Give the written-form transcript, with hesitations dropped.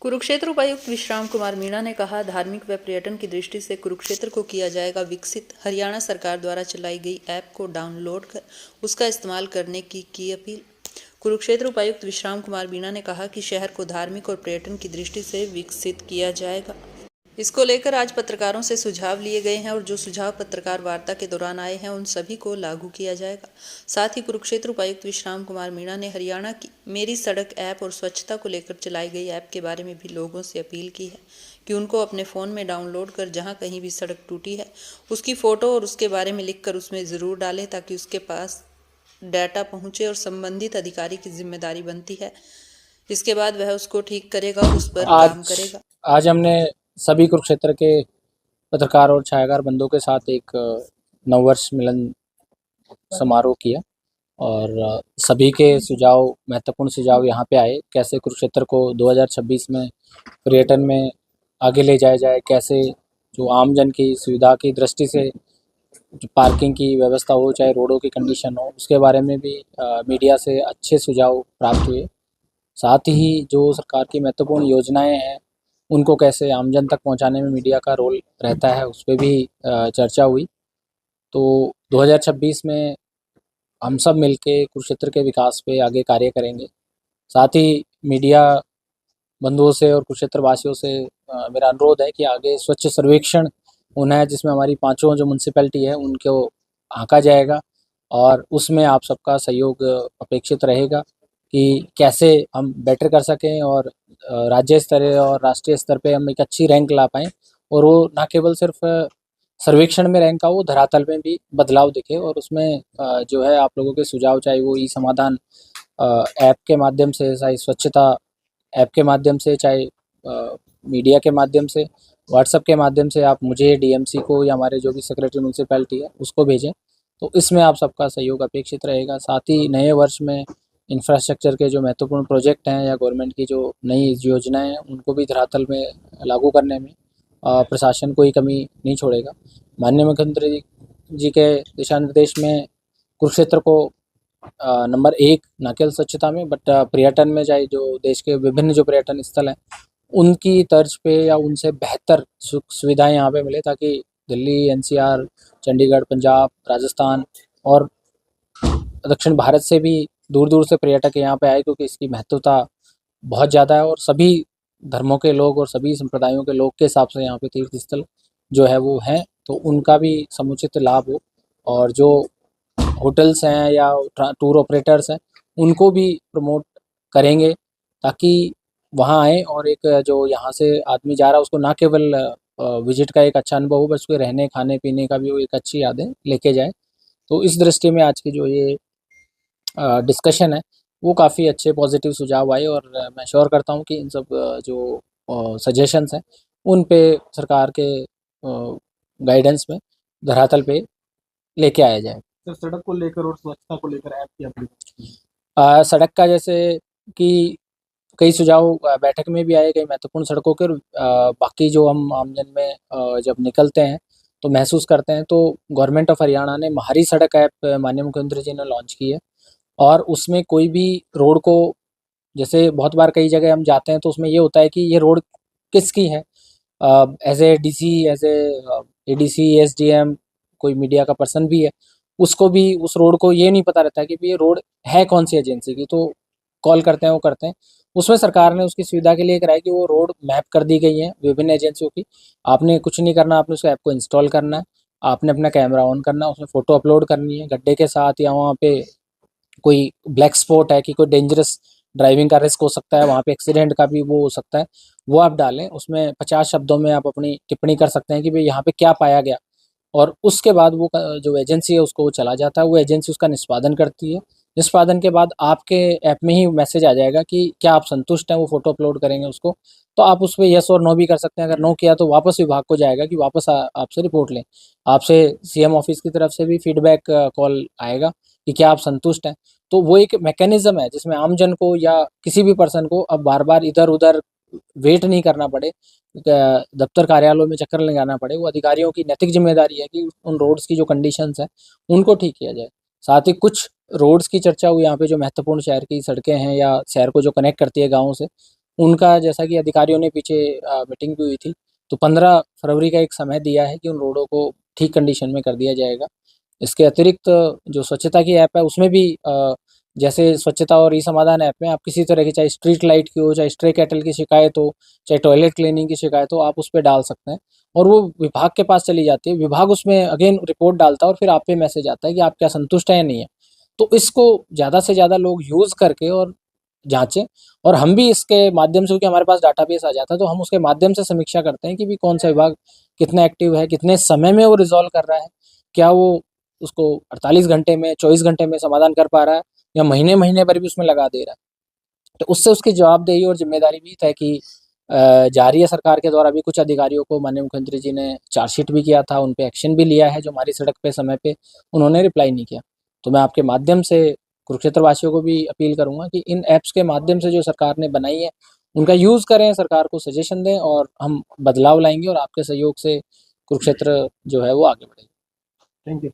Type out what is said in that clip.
कुरुक्षेत्र उपायुक्त विश्राम कुमार मीणा ने कहा, धार्मिक व पर्यटन की दृष्टि से कुरुक्षेत्र को किया जाएगा विकसित। हरियाणा सरकार द्वारा चलाई गई ऐप को डाउनलोड कर उसका इस्तेमाल करने की अपील। कुरुक्षेत्र उपायुक्त विश्राम कुमार मीणा ने कहा कि शहर को धार्मिक और पर्यटन की दृष्टि से विकसित किया जाएगा। इसको लेकर आज पत्रकारों से सुझाव लिए गए हैं और जो सुझाव पत्रकार वार्ता के दौरान आए हैं उन सभी को लागू किया जाएगा। साथ ही कुरुक्षेत्र उपायुक्त विश्राम कुमार मीणा ने हरियाणा की मेरी सड़क ऐप और स्वच्छता को लेकर चलाई गई ऐप के बारे में भी लोगों से अपील की है कि उनको अपने फ़ोन में डाउनलोड कर जहां कहीं भी सड़क टूटी है उसकी फ़ोटो और उसके बारे में लिखकर उसमें ज़रूर डालें ताकि उसके पास डाटा पहुँचे और संबंधित अधिकारी की जिम्मेदारी बनती है। इसके बाद वह उसको ठीक करेगा और उस पर काम करेगा। आज हमने सभी कुरुक्षेत्र के पत्रकार और छायाकार बंधुओं के साथ एक नववर्ष मिलन समारोह किया और सभी के सुझाव, महत्वपूर्ण सुझाव यहाँ पे आए। कैसे कुरुक्षेत्र को 2026 में पर्यटन में आगे ले जाया जाए, कैसे जो आमजन की सुविधा की दृष्टि से जो पार्किंग की व्यवस्था हो, चाहे रोडों की कंडीशन हो, उसके बारे में भी मीडिया से अच्छे सुझाव प्राप्त हुए। साथ ही जो सरकार की महत्वपूर्ण योजनाएं हैं उनको कैसे आमजन तक पहुंचाने में मीडिया का रोल रहता है, उस पर भी चर्चा हुई। तो 2026 में हम सब मिलके कुरुक्षेत्र के विकास पे आगे कार्य करेंगे। साथ ही मीडिया बंधुओं से और कुरुक्षेत्र वासियों से मेरा अनुरोध है कि आगे स्वच्छ सर्वेक्षण होना है, जिसमें हमारी पांचों जो म्यूनसिपैलिटी है उनको आंका जाएगा और उसमें आप सबका सहयोग अपेक्षित रहेगा कि कैसे हम बेटर कर सकें और राज्य स्तर और राष्ट्रीय स्तर पे हम एक अच्छी रैंक ला पाएँ और वो ना केवल सिर्फ सर्वेक्षण में रैंक का, वो धरातल में भी बदलाव दिखे। और उसमें जो है आप लोगों के सुझाव, चाहे वो ई समाधान ऐप के माध्यम से, चाहे स्वच्छता ऐप के माध्यम से, चाहे मीडिया के माध्यम से, व्हाट्सएप के माध्यम से, आप मुझे, डीएमसी को या हमारे जो भी सेक्रेटरी म्यूनसिपैलिटी है उसको भेजें। तो इसमें आप सबका सहयोग अपेक्षित रहेगा। साथ ही नए वर्ष में इंफ्रास्ट्रक्चर के जो महत्वपूर्ण प्रोजेक्ट हैं या गवर्नमेंट की जो नई योजनाएं हैं उनको भी धरातल में लागू करने में प्रशासन कोई कमी नहीं छोड़ेगा। माननीय मुख्यमंत्री जी के दिशा निर्देश में कुरुक्षेत्र को नंबर 1 न केवल स्वच्छता में बट पर्यटन में, चाहे जो देश के विभिन्न जो पर्यटन स्थल हैं उनकी तर्ज पे या उनसे बेहतर सुविधाएं यहाँ पे मिले, ताकि दिल्ली, एनसीआर, चंडीगढ़, पंजाब, राजस्थान और दक्षिण भारत से भी दूर दूर से पर्यटक यहाँ पे आए, क्योंकि इसकी महत्वता बहुत ज़्यादा है और सभी धर्मों के लोग और सभी संप्रदायों के लोग के हिसाब से यहाँ पे तीर्थ स्थल जो है वो हैं, तो उनका भी समुचित लाभ हो। और जो होटल्स हैं या टूर ऑपरेटर्स हैं उनको भी प्रमोट करेंगे ताकि वहाँ आए और एक जो यहाँ से आदमी जा रहा है उसको ना केवल विजिट का एक अच्छा अनुभव हो, बस उसके रहने खाने पीने का भी वो एक अच्छी यादें लेके जाए। तो इस दृष्टि में आज की जो ये डिस्कशन है वो काफ़ी अच्छे पॉजिटिव सुझाव आए और मैं श्योर करता हूँ कि इन सब जो सजेशंस हैं उन पे सरकार के गाइडेंस में धरातल पे लेके आया जाए। तो सड़क को लेकर और स्वच्छता को लेकर ऐप की अपनी सड़क का जैसे कि कई सुझाव बैठक में भी आए, कई महत्वपूर्ण सड़कों के, और बाकी जो हम आमजन में जब निकलते हैं तो महसूस करते हैं, तो गवर्नमेंट ऑफ हरियाणा ने महारी सड़क ऐप माननीय मुख्यमंत्री जी ने लॉन्च की है और उसमें कोई भी रोड को, जैसे बहुत बार कई जगह हम जाते हैं तो उसमें ये होता है कि ये रोड किसकी है, as a DC, as a ADC, SDM, कोई मीडिया का पर्सन भी है, उसको भी उस रोड को ये नहीं पता रहता कि ये रोड है कौन सी एजेंसी की। तो कॉल करते हैं, वो करते हैं। उसमें सरकार ने उसकी सुविधा के लिए कराया कि वो रोड मैप कर दी गई है विभिन्न एजेंसियों की। आपने कुछ नहीं करना, आपने उस ऐप को इंस्टॉल करना है, आपने अपना कैमरा ऑन करना है, उसमें फ़ोटो अपलोड करनी है गड्ढे के साथ, या वहाँ पे कोई ब्लैक स्पॉट है कि कोई डेंजरस ड्राइविंग का रिस्क हो सकता है, वहाँ पे एक्सीडेंट का भी वो हो सकता है, वो आप डालें। उसमें 50 शब्दों में आप अपनी टिप्पणी कर सकते हैं कि भाई यहाँ पे क्या पाया गया, और उसके बाद वो जो एजेंसी है उसको वो चला जाता है, वो एजेंसी उसका निष्पादन करती है। निष्पादन के बाद आपके ऐप में ही मैसेज आ जाएगा कि क्या आप संतुष्ट हैं, वो फोटो अपलोड करेंगे उसको, तो आप उस पर यस और नो भी कर सकते हैं। अगर नो किया तो वापस विभाग को जाएगा कि वापस आपसे रिपोर्ट लें। आपसे सीएम ऑफिस की तरफ से भी फीडबैक कॉल आएगा कि क्या आप संतुष्ट हैं। तो वो एक मैकेनिज्म है जिसमें आमजन को या किसी भी पर्सन को अब बार बार इधर उधर वेट नहीं करना पड़े, दफ्तर कार्यालयों में चक्कर लगाना पड़े। वो अधिकारियों की नैतिक जिम्मेदारी है कि उन रोड्स की जो कंडीशंस हैं उनको ठीक किया जाए। साथ ही कुछ रोड्स की चर्चा हुई यहाँ पे, जो महत्वपूर्ण शहर की सड़कें हैं या शहर को जो कनेक्ट करती है गाँव से, उनका जैसा कि अधिकारियों ने पीछे मीटिंग भी हुई थी, तो 15 फरवरी का एक समय दिया है कि उन रोडों को ठीक कंडीशन में कर दिया जाएगा। इसके अतिरिक्त जो स्वच्छता की ऐप है उसमें भी जैसे स्वच्छता और ई समाधान ऐप में आप किसी तरह की, चाहे स्ट्रीट लाइट की हो, चाहे स्ट्रे कैटल की शिकायत हो, चाहे टॉयलेट क्लीनिंग की शिकायत हो, आप उस पे डाल सकते हैं और वो विभाग के पास चली जाती है। विभाग उसमें अगेन रिपोर्ट डालता है और फिर आप पे मैसेज आता है कि आप क्या संतुष्ट हैं या नहीं है। तो इसको ज़्यादा से ज़्यादा लोग यूज़ करके और जाँचें, और हम भी इसके माध्यम से, क्योंकि हमारे पास डाटाबेस आ जाता है, तो हम उसके माध्यम से समीक्षा करते हैं कि भी कौन सा विभाग कितना एक्टिव है, कितने समय में वो रिज़ॉल्व कर रहा है, क्या वो उसको 48 घंटे में, 24 घंटे में समाधान कर पा रहा है या महीने-महीने भर भी उसमें लगा दे रहा है। तो उससे उसकी जवाबदेही और ज़िम्मेदारी भी तय की जा रही है सरकार के द्वारा भी। कुछ अधिकारियों को माननीय मुख्यमंत्री जी ने चार्जशीट भी किया था, उन पे एक्शन भी लिया है, जो हमारी सड़क पे समय पे उन्होंने रिप्लाई नहीं किया। तो मैं आपके माध्यम से कुरुक्षेत्र वासियों को भी अपील करूँगा कि इन ऐप्स के माध्यम से जो सरकार ने बनाई है, उनका यूज़ करें, सरकार को सजेशन दें और हम बदलाव लाएँगे और आपके सहयोग से कुरुक्षेत्र जो है वो आगे बढ़ेगा। Thank you.